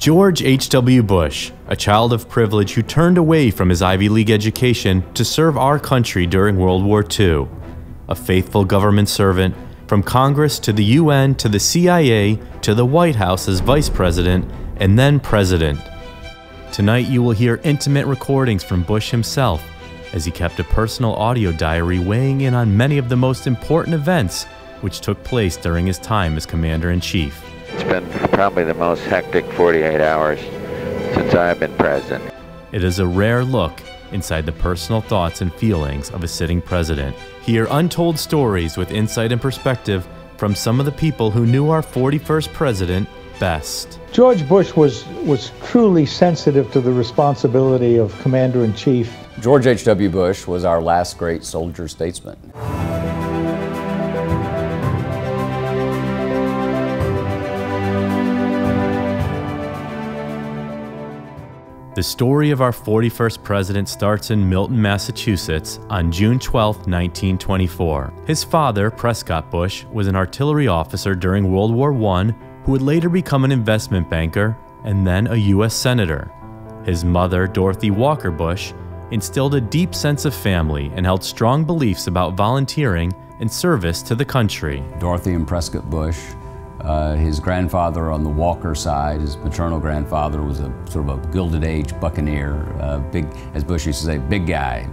George H.W. Bush, a child of privilege who turned away from his Ivy League education to serve our country during World War II. A faithful government servant, from Congress to the UN to the CIA to the White House as vice president and then president. Tonight you will hear intimate recordings from Bush himself as he kept a personal audio diary weighing in on many of the most important events which took place during his time as Commander-in-Chief. It's been probably the most hectic 48 hours since I've been president. It is a rare look inside the personal thoughts and feelings of a sitting president. Hear untold stories with insight and perspective from some of the people who knew our 41st president best. George Bush was truly sensitive to the responsibility of Commander-in-Chief. George H.w. Bush was our last great soldier statesman. The story of our 41st president starts in Milton, Massachusetts on June 12, 1924. His father, Prescott Bush, was an artillery officer during World War I who would later become an investment banker and then a U.S. Senator. His mother, Dorothy Walker Bush, instilled a deep sense of family and held strong beliefs about volunteering and service to the country. Dorothy and Prescott Bush, his grandfather on the Walker side, his maternal grandfather, was a sort of a Gilded Age buccaneer, big, as Bush used to say, big guy,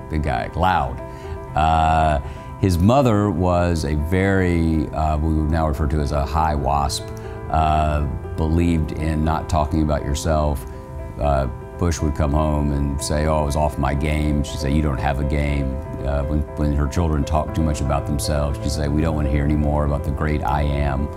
loud. His mother was a very, we would now refer to as a high wasp, believed in not talking about yourself. Bush would come home and say, oh, I was off my game. She'd say, you don't have a game. When her children talked too much about themselves, she'd say, we don't want to hear any more about the great I am.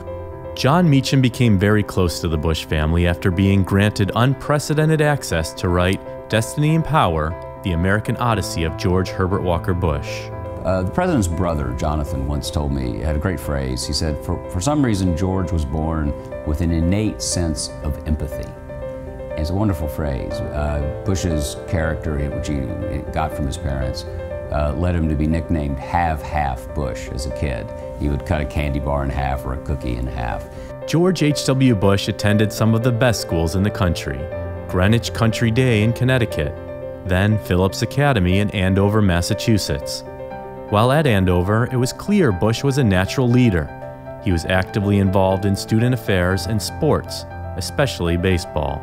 John Meacham became very close to the Bush family after being granted unprecedented access to write Destiny and Power, the American Odyssey of George Herbert Walker Bush. The president's brother, Jonathan, once told me, had a great phrase. He said, for some reason, George was born with an innate sense of empathy. And it's a wonderful phrase. Bush's character, which he got from his parents, led him to be nicknamed Have-Half Bush as a kid. He would cut a candy bar in half or a cookie in half. George H.W. Bush attended some of the best schools in the country: Greenwich Country Day in Connecticut, then Phillips Academy in Andover, Massachusetts. While at Andover, it was clear Bush was a natural leader. He was actively involved in student affairs and sports, especially baseball.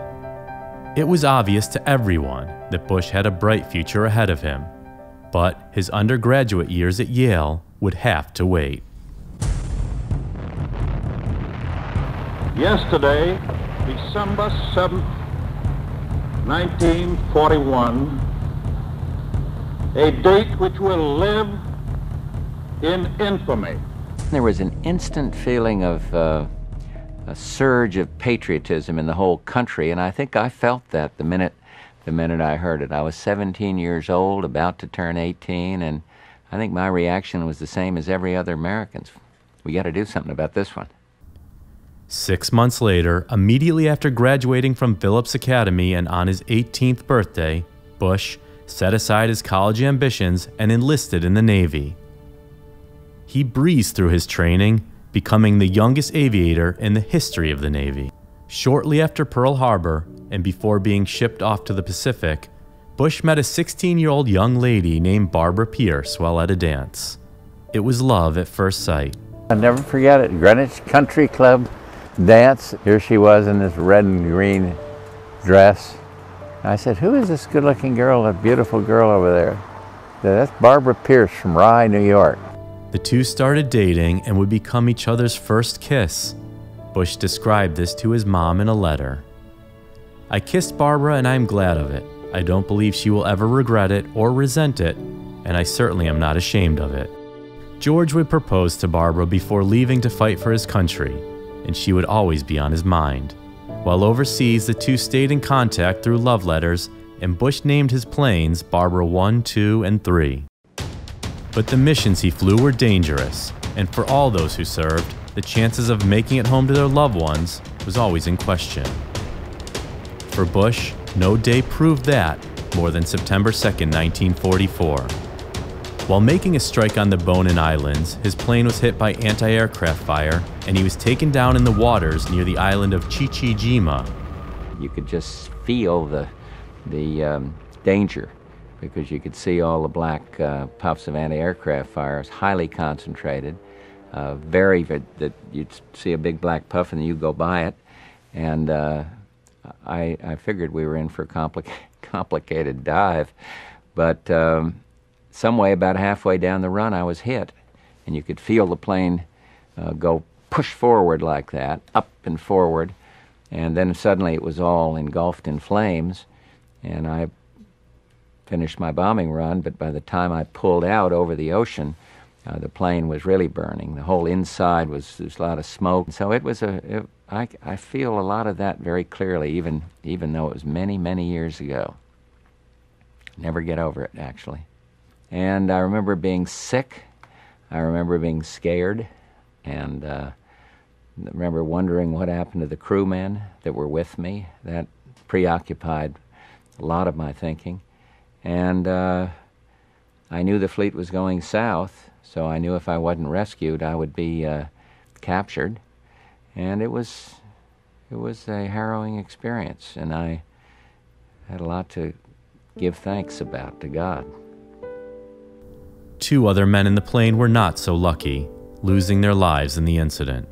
It was obvious to everyone that Bush had a bright future ahead of him, but his undergraduate years at Yale would have to wait. Yesterday, December 7th, 1941, a date which will live in infamy. There was an instant feeling of a surge of patriotism in the whole country, and I think I felt that the minute I heard it. I was 17 years old, about to turn 18, and I think my reaction was the same as every other American's. We got to do something about this one. 6 months later, immediately after graduating from Phillips Academy and on his 18th birthday, Bush set aside his college ambitions and enlisted in the Navy. He breezed through his training, becoming the youngest aviator in the history of the Navy. Shortly after Pearl Harbor, and before being shipped off to the Pacific, Bush met a 16-year-old young lady named Barbara Pierce while at a dance. It was love at first sight. I'll never forget it. Greenwich Country Club dance. Here she was in this red and green dress. I said, who is this good-looking girl, that beautiful girl over there? That's Barbara Pierce from Rye, New York. The two started dating and would become each other's first kiss. Bush described this to his mom in a letter. I kissed Barbara and I'm glad of it. I don't believe she will ever regret it or resent it, and I certainly am not ashamed of it. George would propose to Barbara before leaving to fight for his country, and she would always be on his mind. While overseas, the two stayed in contact through love letters, and Bush named his planes Barbara 1, 2, and 3. But the missions he flew were dangerous, and for all those who served, the chances of making it home to their loved ones was always in question. For Bush, no day proved that more than September 2nd, 1944. While making a strike on the Bonin Islands, his plane was hit by anti-aircraft fire, and he was taken down in the waters near the island of Chichijima. You could just feel the danger, because you could see all the black puffs of anti-aircraft fires, highly concentrated, that you'd see a big black puff and you go by it, and I figured we were in for a complicated dive, but some way about halfway down the run I was hit, and you could feel the plane go push forward like that, up and forward, and then suddenly it was all engulfed in flames, and I finished my bombing run, but by the time I pulled out over the ocean, the plane was really burning. The whole inside there's a lot of smoke. So it was I feel a lot of that very clearly, even though it was many, many years ago. Never get over it, actually. And I remember being sick. I remember being scared, and I remember wondering what happened to the crewmen that were with me. That preoccupied a lot of my thinking. And I knew the fleet was going south, so I knew if I wasn't rescued, I would be captured. And it was a harrowing experience, and I had a lot to give thanks about to God. 2 other men in the plane were not so lucky, losing their lives in the incident.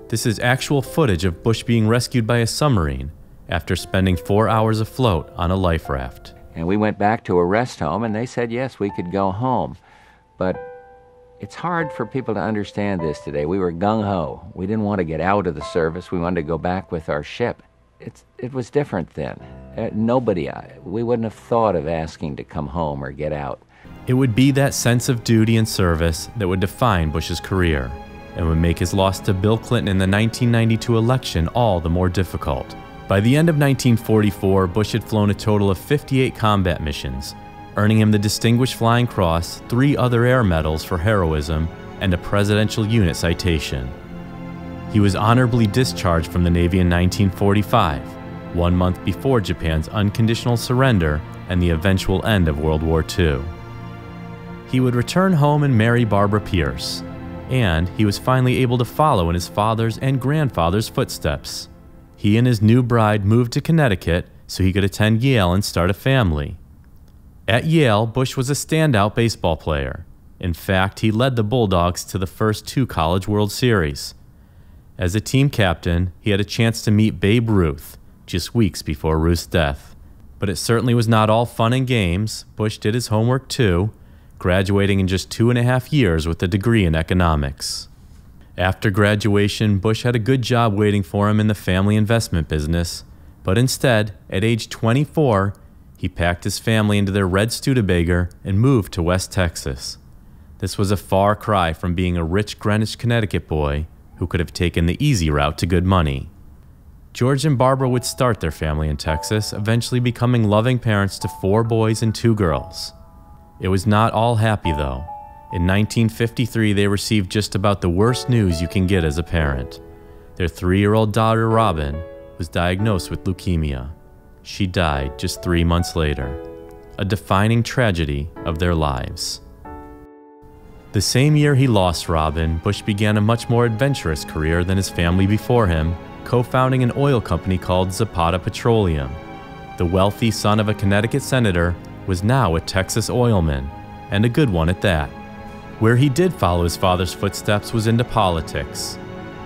This is actual footage of Bush being rescued by a submarine after spending 4 hours afloat on a life raft. And we went back to a rest home, and they said, yes, we could go home. But it's hard for people to understand this today. We were gung-ho. We didn't want to get out of the service. We wanted to go back with our ship. It was different then. We wouldn't have thought of asking to come home or get out. It would be that sense of duty and service that would define Bush's career and would make his loss to Bill Clinton in the 1992 election all the more difficult. By the end of 1944, Bush had flown a total of 58 combat missions, earning him the Distinguished Flying Cross, 3 other air medals for heroism, and a Presidential Unit Citation. He was honorably discharged from the Navy in 1945, 1 month before Japan's unconditional surrender and the eventual end of World War II. He would return home and marry Barbara Pierce, and he was finally able to follow in his father's and grandfather's footsteps. He and his new bride moved to Connecticut so he could attend Yale and start a family. At Yale, Bush was a standout baseball player. In fact, he led the Bulldogs to the first 2 College World Series. As a team captain, he had a chance to meet Babe Ruth just weeks before Ruth's death. But it certainly was not all fun and games. Bush did his homework too, graduating in just 2.5 years with a degree in economics. After graduation, Bush had a good job waiting for him in the family investment business, but instead, at age 24, he packed his family into their red Studebaker and moved to West Texas. This was a far cry from being a rich Greenwich, Connecticut boy who could have taken the easy route to good money. George and Barbara would start their family in Texas, eventually becoming loving parents to 4 boys and 2 girls. It was not all happy, though. In 1953, they received just about the worst news you can get as a parent. Their 3-year-old daughter, Robin, was diagnosed with leukemia. She died just 3 months later, a defining tragedy of their lives. The same year he lost Robin, Bush began a much more adventurous career than his family before him, co-founding an oil company called Zapata Petroleum. The wealthy son of a Connecticut senator was now a Texas oilman, and a good one at that. Where he did follow his father's footsteps was into politics.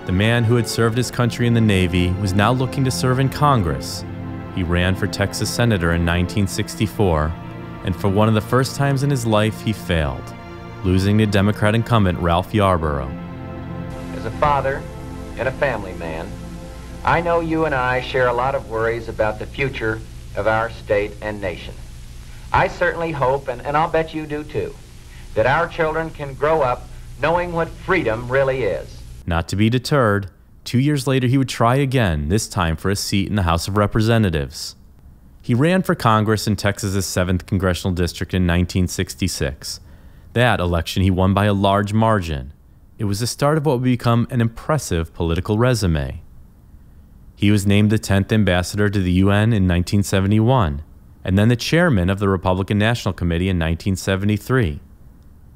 The man who had served his country in the Navy was now looking to serve in Congress. He ran for Texas Senator in 1964, and for one of the first times in his life, he failed, losing to Democrat incumbent Ralph Yarborough. As a father and a family man, I know you and I share a lot of worries about the future of our state and nation. I certainly hope, and I'll bet you do too, that our children can grow up knowing what freedom really is. Not to be deterred, 2 years later he would try again, this time for a seat in the House of Representatives. He ran for Congress in Texas's 7th Congressional District in 1966. That election he won by a large margin. It was the start of what would become an impressive political resume. He was named the 10th ambassador to the UN in 1971, and then the chairman of the Republican National Committee in 1973.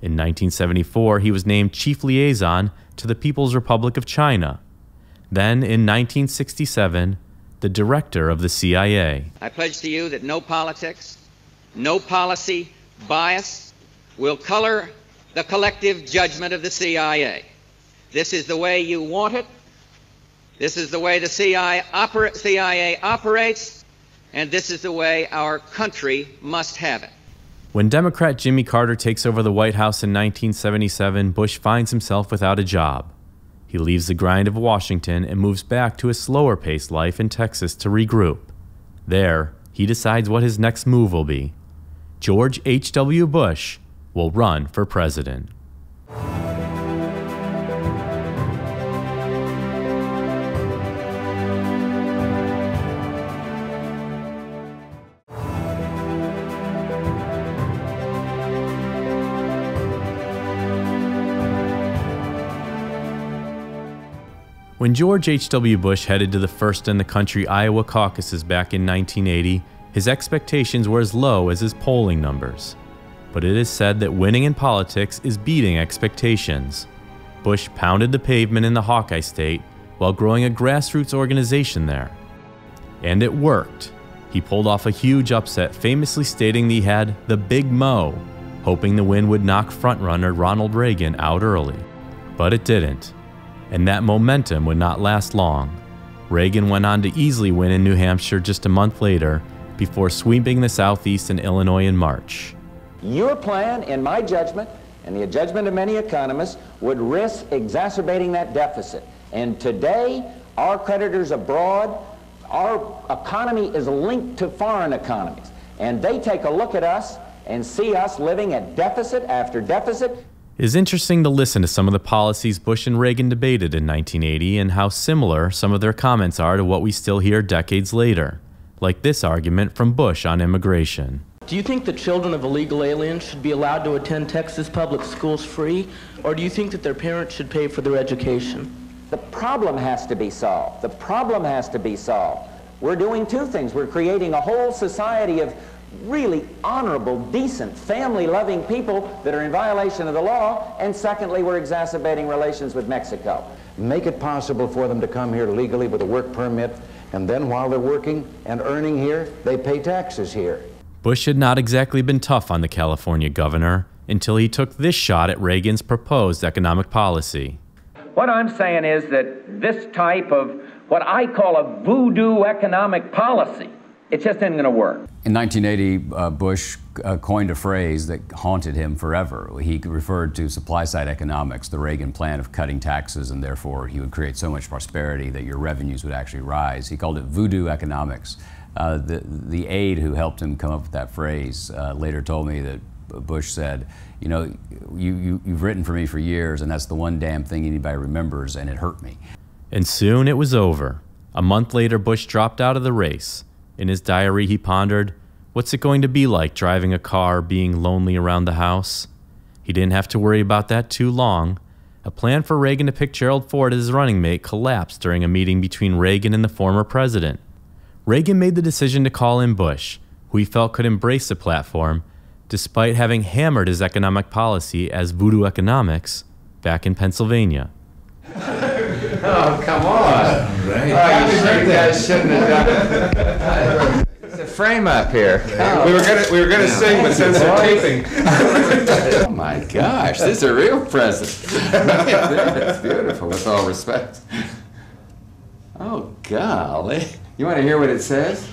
In 1974, he was named chief liaison to the People's Republic of China. Then, in 1967, the director of the CIA. I pledge to you that no politics, no policy bias will color the collective judgment of the CIA. This is the way you want it. This is the way the CIA operates, and this is the way our country must have it. When Democrat Jimmy Carter takes over the White House in 1977, Bush finds himself without a job. He leaves the grind of Washington and moves back to a slower-paced life in Texas to regroup. There, he decides what his next move will be. George H.W. Bush will run for president. When George H.W. Bush headed to the first in the country Iowa caucuses back in 1980, his expectations were as low as his polling numbers. But it is said that winning in politics is beating expectations. Bush pounded the pavement in the Hawkeye State while growing a grassroots organization there. And it worked. He pulled off a huge upset, famously stating that he had the Big Mo, hoping the win would knock frontrunner Ronald Reagan out early. But it didn't. And that momentum would not last long. Reagan went on to easily win in New Hampshire just a month later, before sweeping the Southeast and Illinois in March. Your plan, in my judgment, and the judgment of many economists, would risk exacerbating that deficit. And today, our creditors abroad, our economy is linked to foreign economies. And they take a look at us and see us living at deficit after deficit. It is interesting to listen to some of the policies Bush and Reagan debated in 1980 and how similar some of their comments are to what we still hear decades later, like this argument from Bush on immigration. Do you think the children of illegal aliens should be allowed to attend Texas public schools free, or do you think that their parents should pay for their education? The problem has to be solved. The problem has to be solved. We're doing two things. We're creating a whole society of really honorable, decent, family-loving people that are in violation of the law, and secondly, we're exacerbating relations with Mexico. Make it possible for them to come here legally with a work permit, and then while they're working and earning here, they pay taxes here. Bush had not exactly been tough on the California governor until he took this shot at Reagan's proposed economic policy. What I'm saying is that this type of what I call a voodoo economic policy, it just isn't going to work. In 1980, Bush coined a phrase that haunted him forever. He referred to supply-side economics, the Reagan plan of cutting taxes, and therefore he would create so much prosperity that your revenues would actually rise. He called it voodoo economics. The aide who helped him come up with that phrase later told me that Bush said, you know, you've written for me for years, and that's the one damn thing anybody remembers, and it hurt me. And soon it was over. A month later, Bush dropped out of the race. In his diary, he pondered, what's it going to be like driving a car, being lonely around the house? He didn't have to worry about that too long. A plan for Reagan to pick Gerald Ford as his running mate collapsed during a meeting between Reagan and the former president. Reagan made the decision to call in Bush, who he felt could embrace the platform, despite having hammered his economic policy as voodoo economics back in Pennsylvania. Oh, come on. Right. Oh, you guys shouldn't have done it. It's a frame up here. Oh. We were gonna sing, but since they're taping. Oh my gosh, this is a real present. It's beautiful, with all respect. Oh, golly. You want to hear what it says?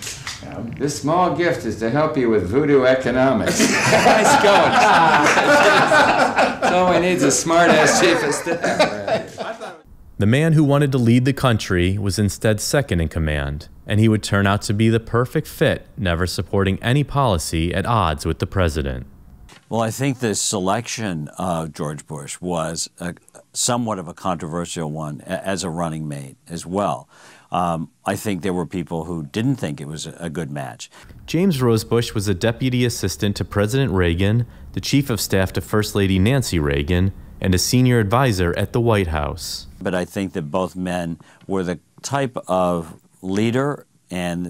This small gift is to help you with voodoo economics. Nice going. That's all we need is a smart-ass chief of staff. The man who wanted to lead the country was instead second in command, and he would turn out to be the perfect fit, never supporting any policy at odds with the president. Well, I think the selection of George Bush was somewhat of a controversial one as a running mate as well. I think there were people who didn't think it was a good match. James Rose Bush was a deputy assistant to President Reagan, the chief of staff to First Lady Nancy Reagan, and a senior advisor at the White House. But I think that both men were the type of leader and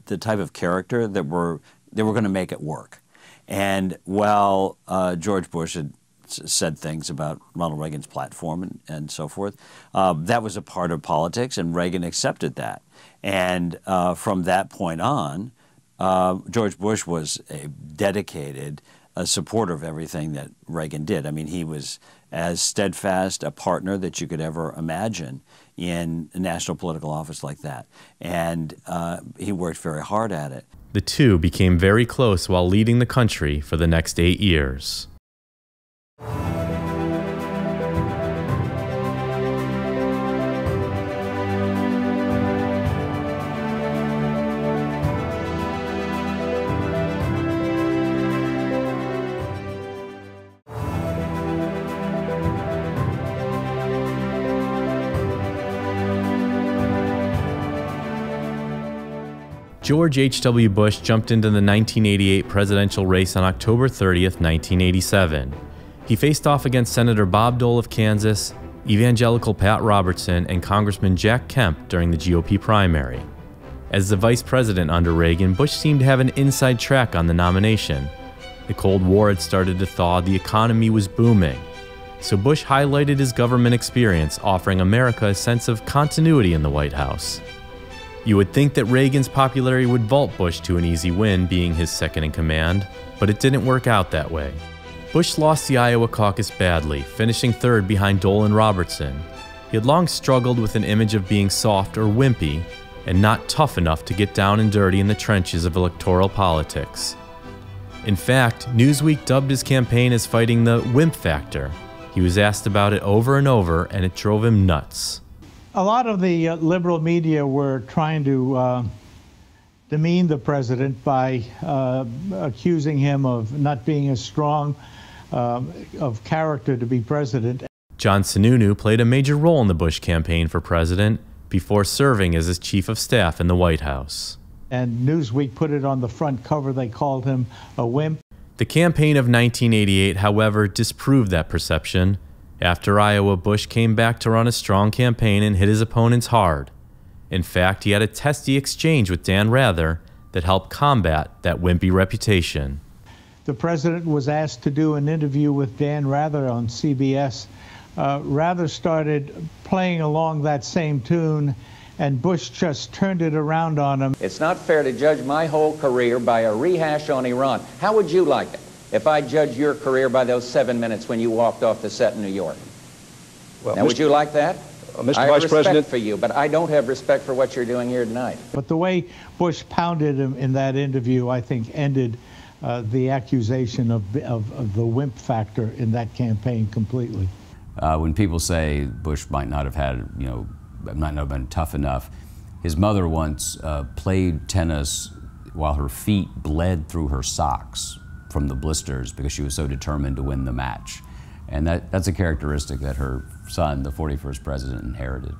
the type of character that they were going to make it work. And while George Bush had said things about Ronald Reagan's platform and so forth, that was a part of politics, and Reagan accepted that. And from that point on, George Bush was a dedicated supporter of everything that Reagan did. I mean, he was as steadfast a partner that you could ever imagine in a national political office like that. And he worked very hard at it. The two became very close while leading the country for the next 8 years. George H.W. Bush jumped into the 1988 presidential race on October 30th, 1987. He faced off against Senator Bob Dole of Kansas, evangelical Pat Robertson, and Congressman Jack Kemp during the GOP primary. As the vice president under Reagan, Bush seemed to have an inside track on the nomination. The Cold War had started to thaw, the economy was booming. So Bush highlighted his government experience, offering America a sense of continuity in the White House. You would think that Reagan's popularity would vault Bush to an easy win, being his second in command, but it didn't work out that way. Bush lost the Iowa caucus badly, finishing third behind Dole and Robertson. He had long struggled with an image of being soft or wimpy, and not tough enough to get down and dirty in the trenches of electoral politics. In fact, Newsweek dubbed his campaign as fighting the wimp factor. He was asked about it over and over, and it drove him nuts. A lot of the liberal media were trying to demean the president by accusing him of not being as strong of character to be president. John Sununu played a major role in the Bush campaign for president before serving as his chief of staff in the White House. And Newsweek put it on the front cover. They called him a wimp. The campaign of 1988, however, disproved that perception. After Iowa, Bush came back to run a strong campaign and hit his opponents hard. In fact, he had a testy exchange with Dan Rather that helped combat that wimpy reputation. The president was asked to do an interview with Dan Rather on CBS. Rather started playing along that same tune, and Bush just turned it around on him. It's not fair to judge my whole career by a rehash on Iran. How would you like it if I judged your career by those 7 minutes when you walked off the set in New York? Well, now, would you like that? Mr. I have Vice respect President, for you, but I don't have respect for what you're doing here tonight. But the way Bush pounded him in that interview, I think, ended the accusation of the wimp factor in that campaign completely. When people say Bush might not have had, might not have been tough enough, his mother once played tennis while her feet bled through her socks from the blisters because she was so determined to win the match. And that's a characteristic that her son, the 41st president, inherited.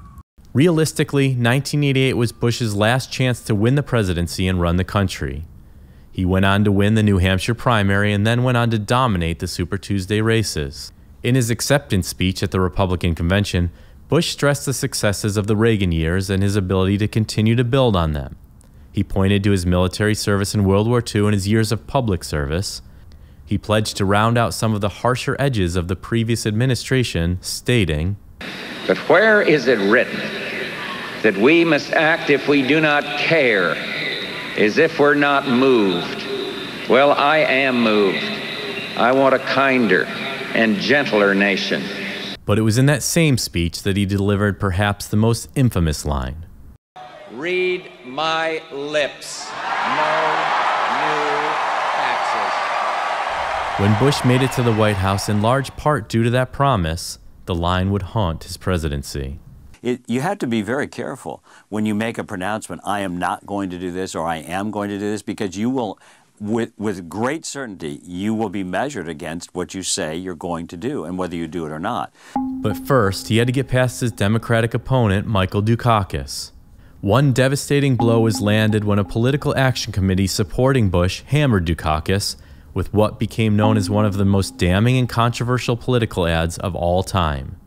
Realistically, 1988 was Bush's last chance to win the presidency and run the country. He went on to win the New Hampshire primary and then went on to dominate the Super Tuesday races. In his acceptance speech at the Republican convention, Bush stressed the successes of the Reagan years and his ability to continue to build on them. He pointed to his military service in World War II and his years of public service. He pledged to round out some of the harsher edges of the previous administration, stating, "But where is it written that we must act if we do not care, as if we're not moved? Well, I am moved. I want a kinder and gentler nation." But it was in that same speech that he delivered perhaps the most infamous line. "Read my lips. No new taxes." When Bush made it to the White House, in large part due to that promise, the line would haunt his presidency. You have to be very careful when you make a pronouncement, I am not going to do this or I am going to do this, because you will, with great certainty, you will be measured against what you say you're going to do and whether you do it or not. But first, he had to get past his Democratic opponent, Michael Dukakis. One devastating blow was landed when a political action committee supporting Bush hammered Dukakis with what became known as one of the most damning and controversial political ads of all time.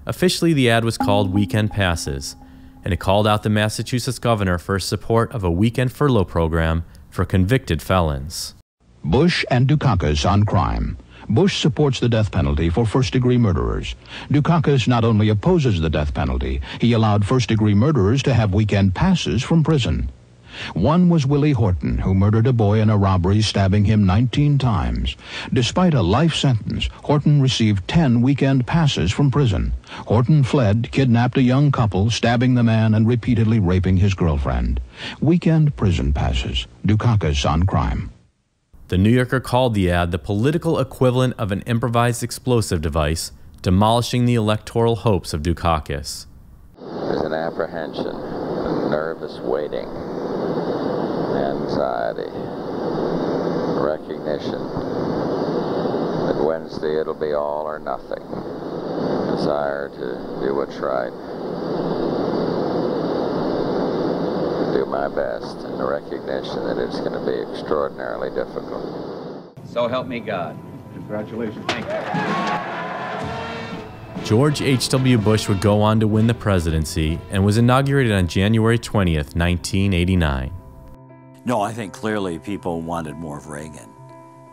Officially, the ad was called Weekend Passes, and it called out the Massachusetts governor for his support of a weekend furlough program for convicted felons. Bush and Dukakis on crime. Bush supports the death penalty for first-degree murderers. Dukakis not only opposes the death penalty, he allowed first-degree murderers to have weekend passes from prison. One was Willie Horton, who murdered a boy in a robbery, stabbing him 19 times. Despite a life sentence, Horton received 10 weekend passes from prison. Horton fled, kidnapped a young couple, stabbing the man and repeatedly raping his girlfriend. Weekend prison passes. Dukakis on crime. The New Yorker called the ad the political equivalent of an improvised explosive device, demolishing the electoral hopes of Dukakis. There's an apprehension, a nervous waiting, anxiety, recognition that Wednesday it'll be all or nothing, desire to do what's right, do my best, and the recognition that it's going to be extraordinarily difficult. So help me God. Congratulations. Thank you. George H.w. Bush would go on to win the presidency and was inaugurated on January 20th, 1989. No, I think clearly people wanted more of Reagan.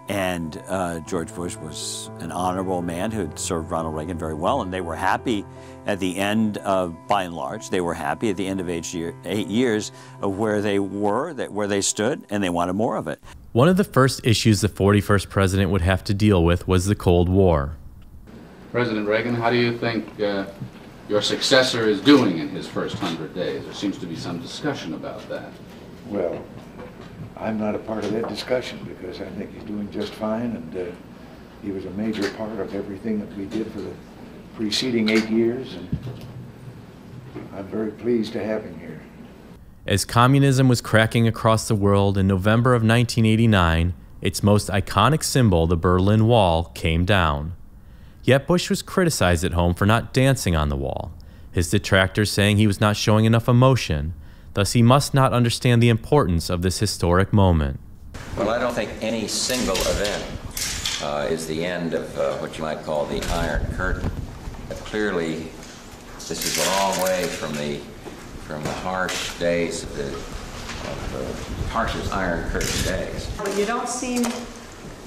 And George Bush was an honorable man who had served Ronald Reagan very well, and they were happy at the end of, by and large, they were happy at the end of 8 years of where they were, where they stood, and they wanted more of it. One of the first issues the 41st president would have to deal with was the Cold War. President Reagan, how do you think your successor is doing in his first 100 days? There seems to be some discussion about that. Well, I'm not a part of that discussion because I think he's doing just fine, and he was a major part of everything that we did for the preceding 8 years, and I'm very pleased to have him here. As communism was cracking across the world in November of 1989, its most iconic symbol, the Berlin Wall, came down. Yet Bush was criticized at home for not dancing on the wall, his detractors saying he was not showing enough emotion. Thus, he must not understand the importance of this historic moment. Well, I don't think any single event is the end of what you might call the Iron Curtain. But clearly, this is a long way from the harsh days of the harshest Iron Curtain days. But you don't seem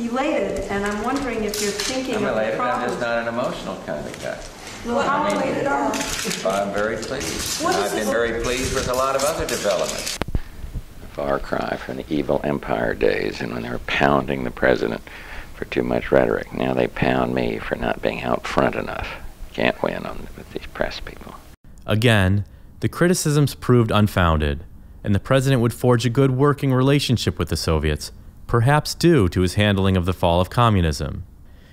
elated, and I'm wondering if you're thinking I'm of elated, the I'm problem. just not an emotional kind of guy. Well, how elated are you? I'm very pleased. And I've been very pleased with a lot of other developments. A far cry from the evil empire days and when they were pounding the president for too much rhetoric. Now they pound me for not being out front enough. Can't win with these press people. Again, the criticisms proved unfounded, and the president would forge a good working relationship with the Soviets, perhaps due to his handling of the fall of communism.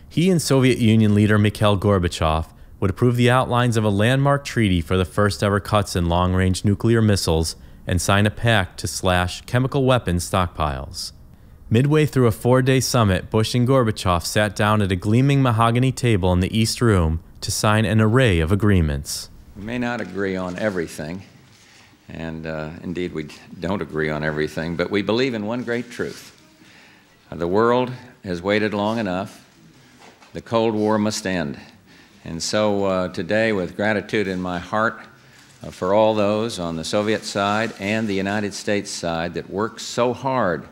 He and Soviet Union leader Mikhail Gorbachev would approve the outlines of a landmark treaty for the first ever cuts in long-range nuclear missiles and sign a pact to slash chemical weapons stockpiles. Midway through a 4-day summit, Bush and Gorbachev sat down at a gleaming mahogany table in the East Room to sign an array of agreements. We may not agree on everything, and indeed we don't agree on everything, but we believe in one great truth. The world has waited long enough. The Cold War must end. And so today, with gratitude in my heart for all those on the Soviet side and the United States side that worked so hard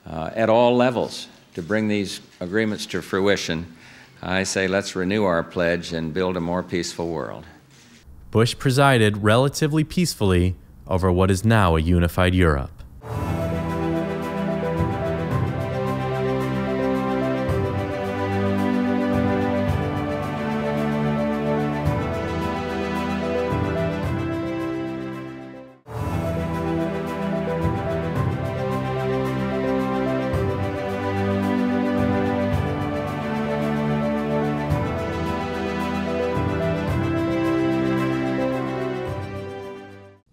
at all levels to bring these agreements to fruition, I say let's renew our pledge and build a more peaceful world. Bush presided relatively peacefully over what is now a unified Europe.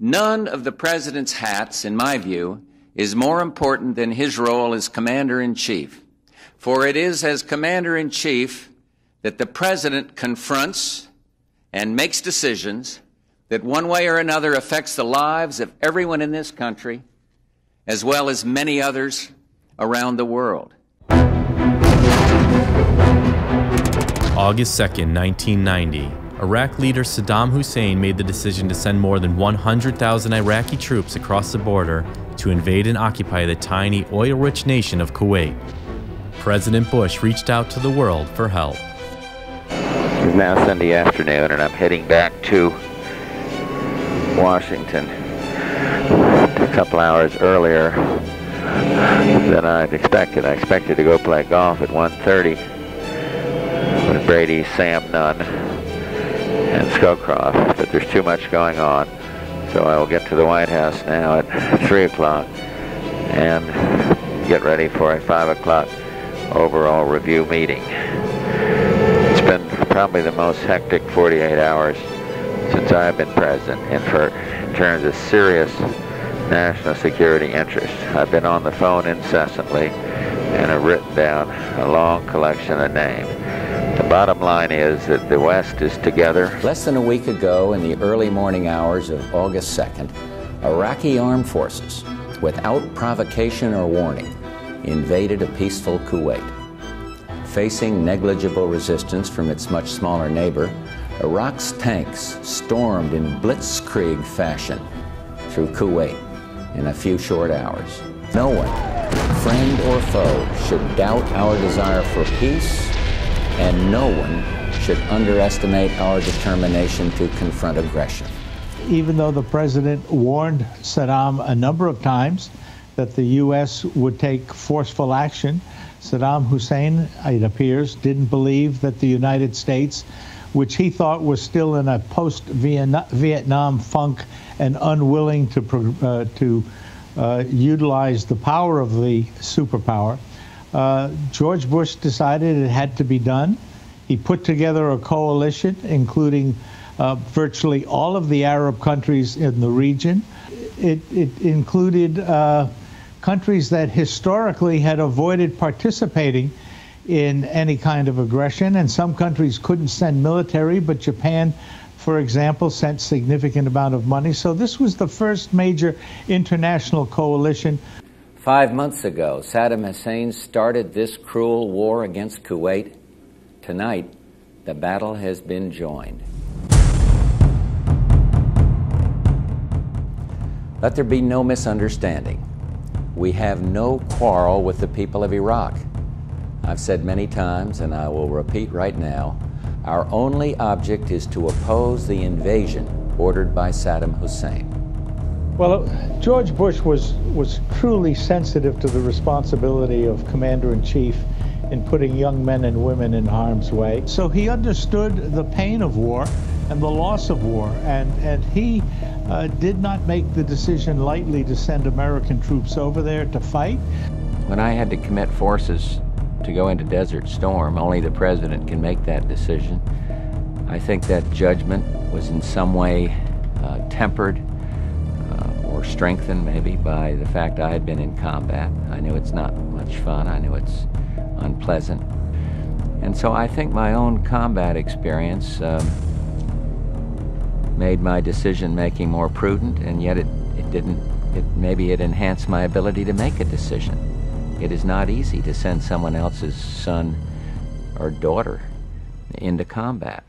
None of the president's hats, in my view, is more important than his role as commander-in-chief. For it is as commander-in-chief that the president confronts and makes decisions that one way or another affects the lives of everyone in this country, as well as many others around the world. August 2nd, 1990. Iraq leader Saddam Hussein made the decision to send more than 100,000 Iraqi troops across the border to invade and occupy the tiny, oil-rich nation of Kuwait. President Bush reached out to the world for help. It's now Sunday afternoon, and I'm heading back to Washington a couple hours earlier than I'd expected. I expected to go play golf at 1:30 with Brady, Sam Nunn, and Scowcroft, but there's too much going on. So I will get to the White House now at 3 o'clock and get ready for a 5 o'clock overall review meeting. It's been probably the most hectic 48 hours since I've been president, and in terms of serious national security interests. I've been on the phone incessantly and have written down a long collection of names. The bottom line is that the West is together. Less than a week ago, in the early morning hours of August 2nd, Iraqi armed forces, without provocation or warning, invaded a peaceful Kuwait. Facing negligible resistance from its much smaller neighbor, Iraq's tanks stormed in blitzkrieg fashion through Kuwait in a few short hours. No one, friend or foe, should doubt our desire for peace, and no one should underestimate our determination to confront aggression. Even though the president warned Saddam a number of times that the U.S. would take forceful action, Saddam Hussein, it appears, didn't believe that the United States, which he thought was still in a post-Vietnam funk and unwilling to utilize the power of the superpower, George Bush decided it had to be done. He put together a coalition, including virtually all of the Arab countries in the region. It included countries that historically had avoided participating in any kind of aggression, and some countries couldn't send military, but Japan, for example, sent significant amount of money. So this was the first major international coalition. 5 months ago, Saddam Hussein started this cruel war against Kuwait. Tonight, the battle has been joined. Let there be no misunderstanding. We have no quarrel with the people of Iraq. I've said many times, and I will repeat right now, our only object is to oppose the invasion ordered by Saddam Hussein. Well, George Bush was truly sensitive to the responsibility of Commander-in-Chief in putting young men and women in harm's way. So he understood the pain of war and the loss of war, and he did not make the decision lightly to send American troops over there to fight. When I had to commit forces to go into Desert Storm, only the president can make that decision. I think that judgment was in some way tempered or strengthened maybe by the fact I had been in combat. I knew it's not much fun. I knew it's unpleasant. And so I think my own combat experience made my decision-making more prudent, and yet maybe it enhanced my ability to make a decision. It is not easy to send someone else's son or daughter into combat.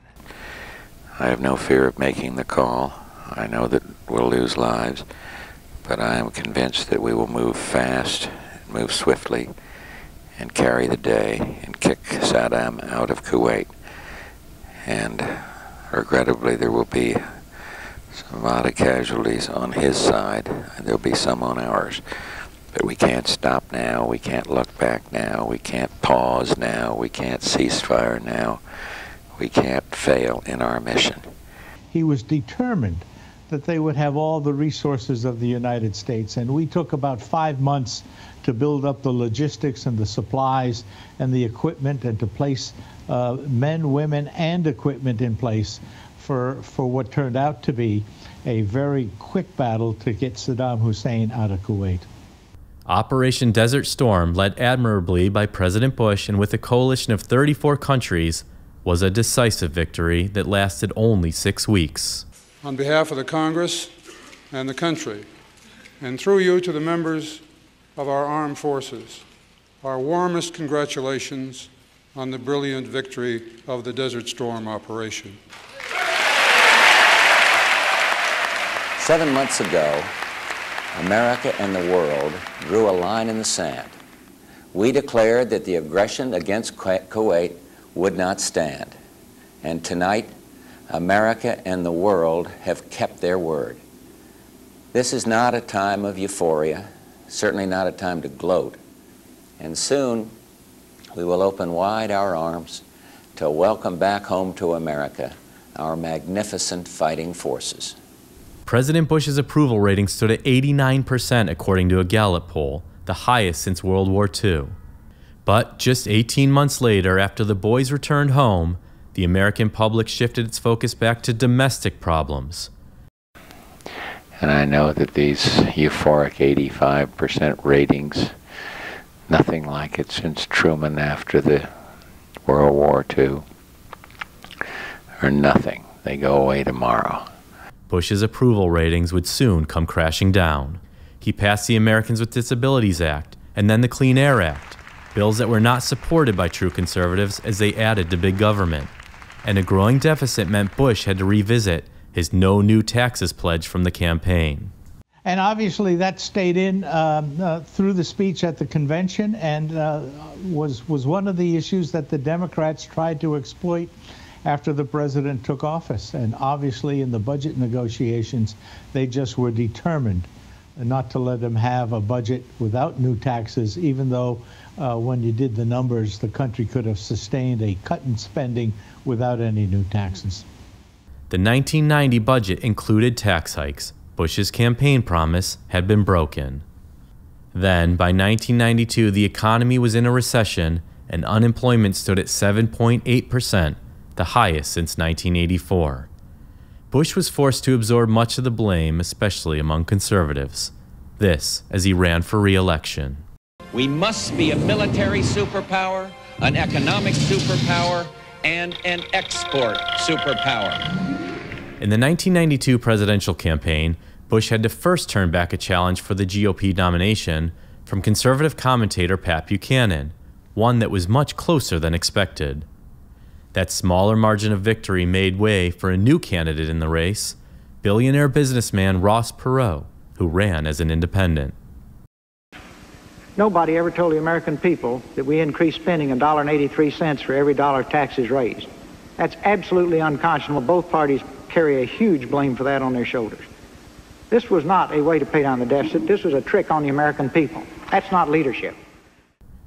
I have no fear of making the call. I know that we'll lose lives, but I am convinced that we will move fast, move swiftly, and carry the day and kick Saddam out of Kuwait. And regrettably, there will be a lot of casualties on his side, and there'll be some on ours. But we can't stop now, we can't look back now, we can't pause now, we can't cease fire now, we can't fail in our mission. He was determined that they would have all the resources of the United States, and we took about 5 months to build up the logistics and the supplies and the equipment, and to place men, women, and equipment in place for what turned out to be a very quick battle to get Saddam Hussein out of Kuwait. Operation Desert Storm, led admirably by President Bush and with a coalition of 34 countries, was a decisive victory that lasted only 6 weeks. On behalf of the Congress and the country, and through you to the members of our armed forces, our warmest congratulations on the brilliant victory of the Desert Storm operation. 7 months ago, America and the world drew a line in the sand. we declared that the aggression against Kuwait would not stand. And tonight, America and the world have kept their word. This is not a time of euphoria, certainly not a time to gloat. And soon, we will open wide our arms to welcome back home to America our magnificent fighting forces. President Bush's approval rating stood at 89% according to a Gallup poll, the highest since World War II. But just 18 months later, after the boys returned home, the American public shifted its focus back to domestic problems. And I know that these euphoric 85% ratings, nothing like it since Truman after the World War II, are nothing. They go away tomorrow. Bush's approval ratings would soon come crashing down. He passed the Americans with Disabilities Act and then the Clean Air Act, bills that were not supported by true conservatives as they added to big government. And a growing deficit meant Bush had to revisit his no new taxes pledge from the campaign. And obviously that stayed in through the speech at the convention and was one of the issues that the Democrats tried to exploit after the president took office. And obviously in the budget negotiations, they just were determined not to let him have a budget without new taxes, even though when you did the numbers, the country could have sustained a cut in spending without any new taxes. The 1990 budget included tax hikes. Bush's campaign promise had been broken. Then, by 1992, the economy was in a recession and unemployment stood at 7.8%, the highest since 1984. Bush was forced to absorb much of the blame, especially among conservatives. This as he ran for re-election. We must be a military superpower, an economic superpower, and an export superpower. In the 1992 presidential campaign, Bush had to first turn back a challenge for the GOP nomination from conservative commentator Pat Buchanan, one that was much closer than expected. That smaller margin of victory made way for a new candidate in the race, billionaire businessman Ross Perot, who ran as an independent. Nobody ever told the American people that we increased spending $1.83 for every dollar taxes raised. That's absolutely unconscionable. Both parties carry a huge blame for that on their shoulders. This was not a way to pay down the deficit. This was a trick on the American people. That's not leadership.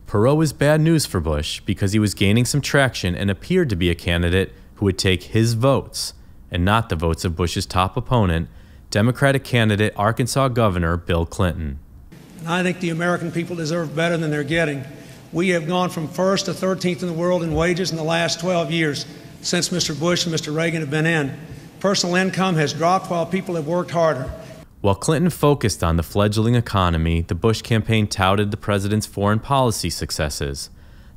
Perot was bad news for Bush because he was gaining some traction and appeared to be a candidate who would take his votes and not the votes of Bush's top opponent, Democratic candidate Arkansas Governor Bill Clinton. And I think the American people deserve better than they're getting. We have gone from first to 13th in the world in wages in the last 12 years since Mr. Bush and Mr. Reagan have been in. Personal income has dropped while people have worked harder. While Clinton focused on the fledgling economy, the Bush campaign touted the president's foreign policy successes.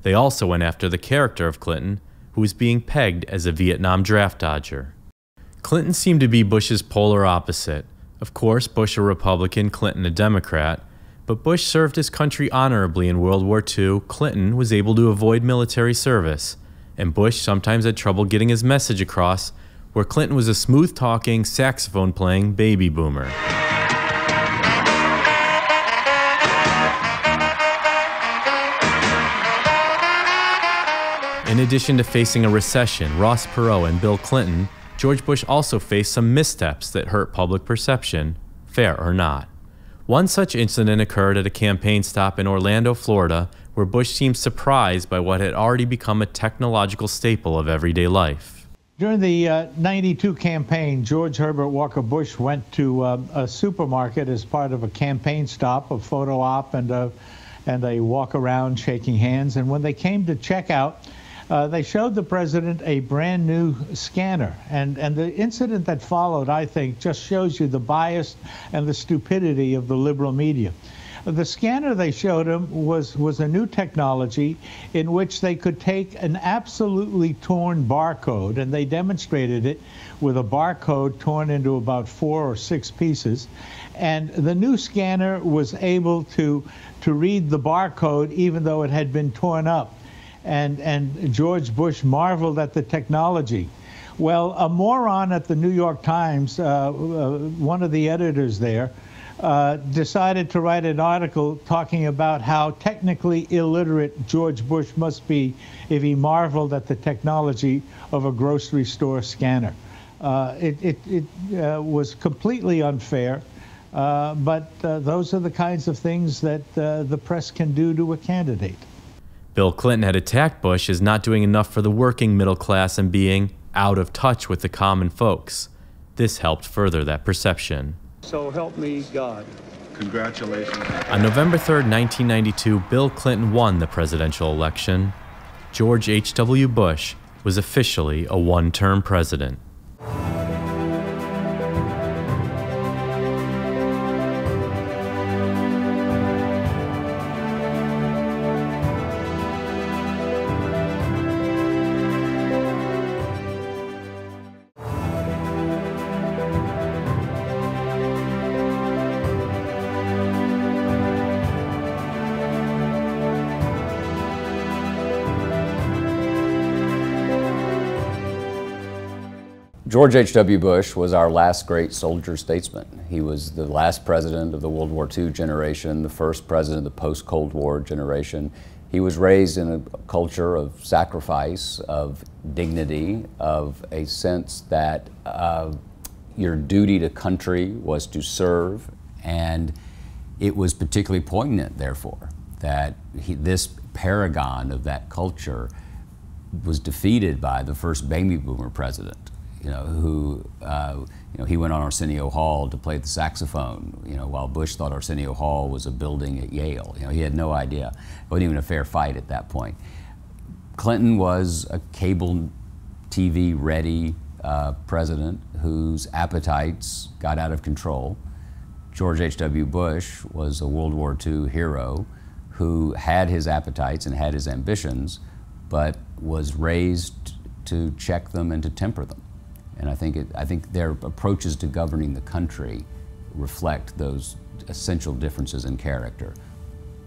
They also went after the character of Clinton, who was being pegged as a Vietnam draft dodger. Clinton seemed to be Bush's polar opposite. Of course, Bush a Republican, Clinton a Democrat, but Bush served his country honorably in World War II. Clinton was able to avoid military service, and Bush sometimes had trouble getting his message across, where Clinton was a smooth-talking, saxophone-playing baby boomer. In addition to facing a recession, Ross Perot and Bill Clinton, George Bush also faced some missteps that hurt public perception, fair or not. One such incident occurred at a campaign stop in Orlando, Florida, where Bush seemed surprised by what had already become a technological staple of everyday life. During the 92 campaign, George Herbert Walker Bush went to a supermarket as part of a campaign stop, a photo op, and a walk around shaking hands. And when they came to check out, they showed the president a brand new scanner. And the incident that followed, I think, just shows you the bias and the stupidity of the liberal media. The scanner they showed him was a new technology in which they could take an absolutely torn barcode, and they demonstrated it with a barcode torn into about 4 or 6 pieces. And the new scanner was able to read the barcode even though it had been torn up. And George Bush marveled at the technology. Well, a moron at the New York Times, one of the editors there, decided to write an article talking about how technically illiterate George Bush must be if he marveled at the technology of a grocery store scanner. It was completely unfair, but those are the kinds of things that the press can do to a candidate. Bill Clinton had attacked Bush as not doing enough for the working middle class and being out of touch with the common folks. This helped further that perception. So help me God. Congratulations. On November 3rd, 1992, Bill Clinton won the presidential election. George H.W. Bush was officially a one-term president. George H.w. Bush was our last great soldier statesman. He was the last president of the World War II generation, the first president of the post-Cold War generation. He was raised in a culture of sacrifice, of dignity, of a sense that your duty to country was to serve, and it was particularly poignant, therefore, that this paragon of that culture was defeated by the first baby boomer president. He went on Arsenio Hall to play the saxophone, while Bush thought Arsenio Hall was a building at Yale. He had no idea. It wasn't even a fair fight at that point. Clinton was a cable TV ready president whose appetites got out of control. George H.w. Bush was a World War II hero who had his appetites and had his ambitions, but was raised to check them and to temper them. And I think their approaches to governing the country reflect those essential differences in character.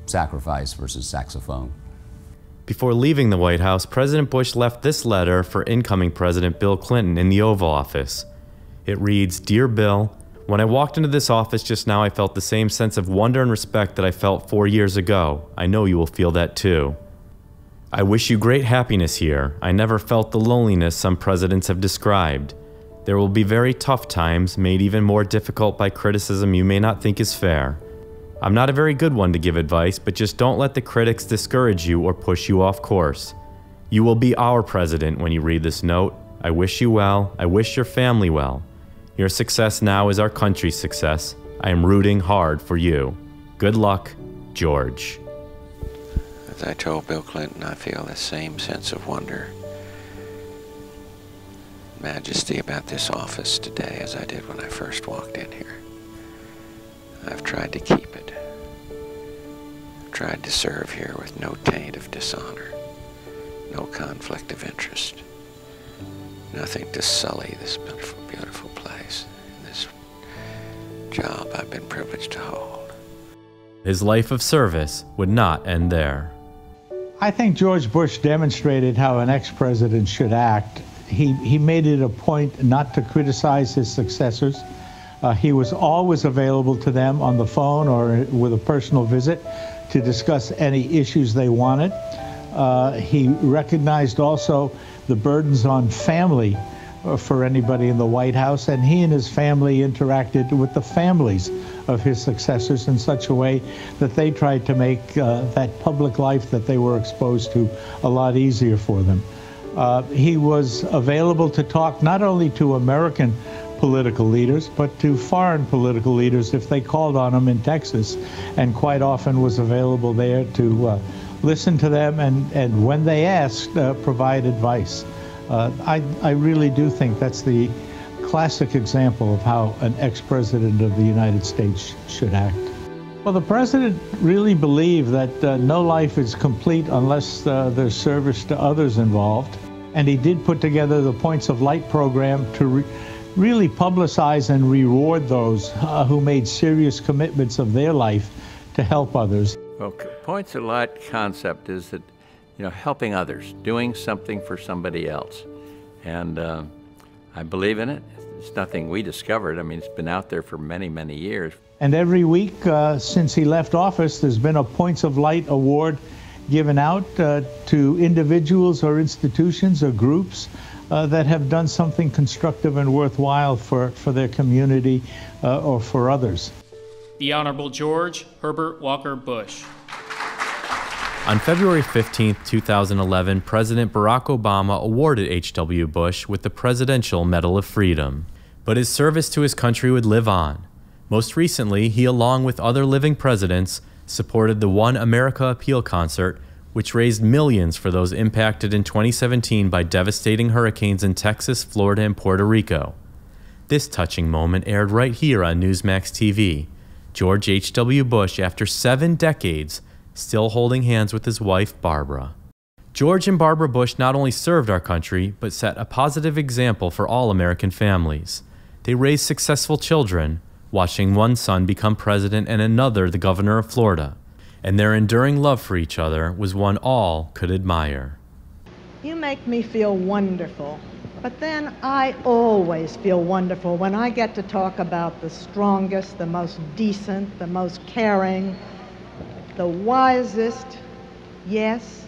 Sacrifice versus saxophone. Before leaving the White House, President Bush left this letter for incoming President Bill Clinton in the Oval Office. It reads, "Dear Bill, when I walked into this office just now, I felt the same sense of wonder and respect that I felt 4 years ago. I know you will feel that too. I wish you great happiness here. I never felt the loneliness some presidents have described. There will be very tough times, made even more difficult by criticism you may not think is fair. I'm not a very good one to give advice, but just don't let the critics discourage you or push you off course. You will be our president when you read this note. I wish you well. I wish your family well. Your success now is our country's success. I am rooting hard for you. Good luck, George." As I told Bill Clinton, I feel the same sense of wonder, majesty about this office today as I did when I first walked in here. I've tried to keep it. I've tried to serve here with no taint of dishonor, no conflict of interest, nothing to sully this beautiful, beautiful place, this job I've been privileged to hold. His life of service would not end there. I think George Bush demonstrated how an ex-president should act. He made it a point not to criticize his successors. He was always available to them on the phone or with a personal visit to discuss any issues they wanted. He recognized also the burdens on family for anybody in the White House, and he and his family interacted with the families of his successors in such a way that they tried to make that public life that they were exposed to a lot easier for them. He was available to talk not only to American political leaders, but to foreign political leaders if they called on him in Texas, and quite often was available there to listen to them and when they asked, provide advice. I really do think that's the classic example of how an ex-president of the United States should act. Well, the president really believed that no life is complete unless there's service to others involved. And he did put together the Points of Light program to really publicize and reward those who made serious commitments of their life to help others. Well, Points of Light concept is that, helping others, doing something for somebody else. And I believe in it. It's nothing we discovered. I mean, it's been out there for many, many years. And every week since he left office, there's been a Points of Light award given out to individuals or institutions or groups that have done something constructive and worthwhile for their community or for others. The Honorable George Herbert Walker Bush. On February 15, 2011, President Barack Obama awarded H.W. Bush with the Presidential Medal of Freedom. But his service to his country would live on. Most recently, he, along with other living presidents, supported the One America Appeal concert, which raised millions for those impacted in 2017 by devastating hurricanes in Texas, Florida, and Puerto Rico. This touching moment aired right here on Newsmax TV. George H.W. Bush, after 7 decades, still holding hands with his wife, Barbara. George and Barbara Bush not only served our country, but set a positive example for all American families. They raised successful children, watching one son become president and another the governor of Florida. And their enduring love for each other was one all could admire. You make me feel wonderful, but then I always feel wonderful when I get to talk about the strongest, the most decent, the most caring, the wisest, yes,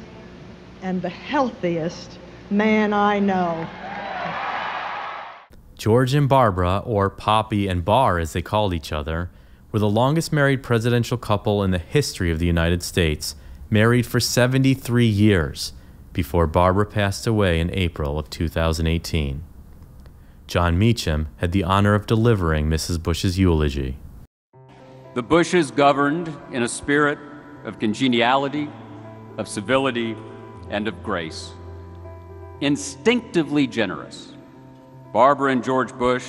and the healthiest man I know. George and Barbara, or Poppy and Bar as they called each other, were the longest married presidential couple in the history of the United States, married for 73 years, before Barbara passed away in April of 2018. John Meacham had the honor of delivering Mrs. Bush's eulogy. The Bushes governed in a spirit of congeniality, of civility, and of grace. Instinctively generous, Barbara and George Bush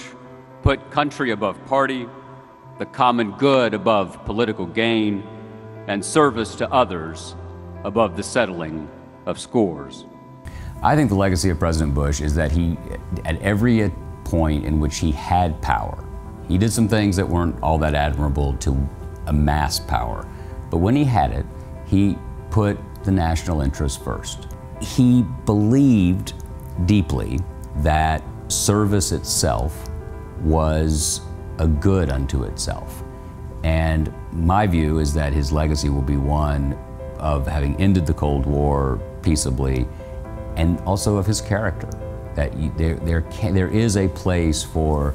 put country above party, the common good above political gain, and service to others above the settling of scores. I think the legacy of President Bush is that he, at every point in which he had power, he did some things that weren't all that admirable to amass power, but when he had it, he put the national interest first. He believed deeply that service itself was a good unto itself. And my view is that his legacy will be one of having ended the Cold War peaceably, and also of his character, that there is a place for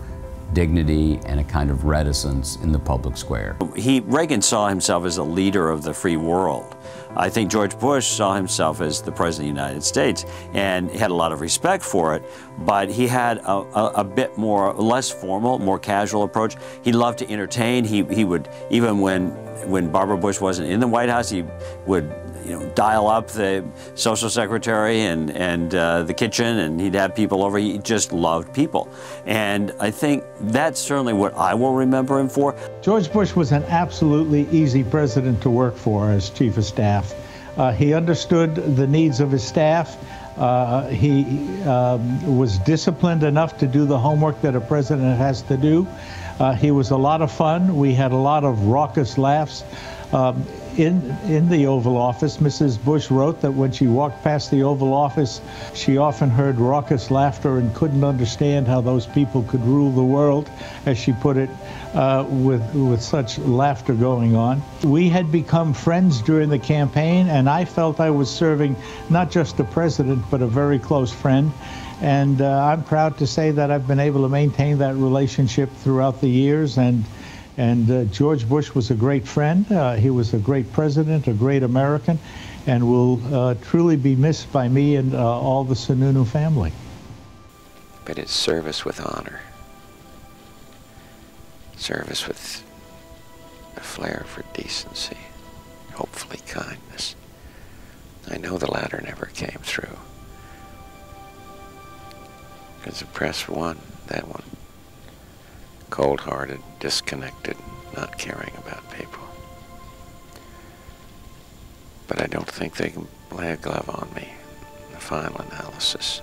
dignity and a kind of reticence in the public square. Reagan saw himself as a leader of the free world. I think George Bush saw himself as the President of the United States and had a lot of respect for it, but he had a bit more, less formal, more casual approach. He loved to entertain. He would, even when Barbara Bush wasn't in the White House, he would dial up the social secretary and the kitchen, and he'd have people over. He just loved people. And I think that's certainly what I will remember him for. George Bush was an absolutely easy president to work for as chief of staff. He understood the needs of his staff. He was disciplined enough to do the homework that a president has to do. He was a lot of fun. We had a lot of raucous laughs. In the Oval Office, Mrs. Bush wrote that when she walked past the Oval Office, she often heard raucous laughter and couldn't understand how those people could rule the world, as she put it, with such laughter going on. We had become friends during the campaign, and I felt I was serving not just the president, but a very close friend. And I'm proud to say that I've been able to maintain that relationship throughout the years. And George Bush was a great friend. He was a great president, a great American, and will truly be missed by me and all the Sununu family. But it's service with honor. Service with a flair for decency, hopefully kindness. I know the latter never came through, because the press won that one. Cold-hearted, disconnected, not caring about people. But I don't think they can lay a glove on me in the final analysis.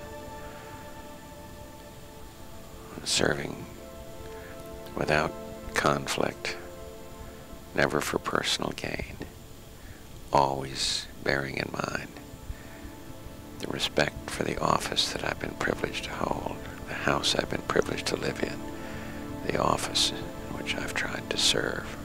Serving without conflict, never for personal gain, always bearing in mind the respect for the office that I've been privileged to hold. house I've been privileged to live in, the office in which I've tried to serve.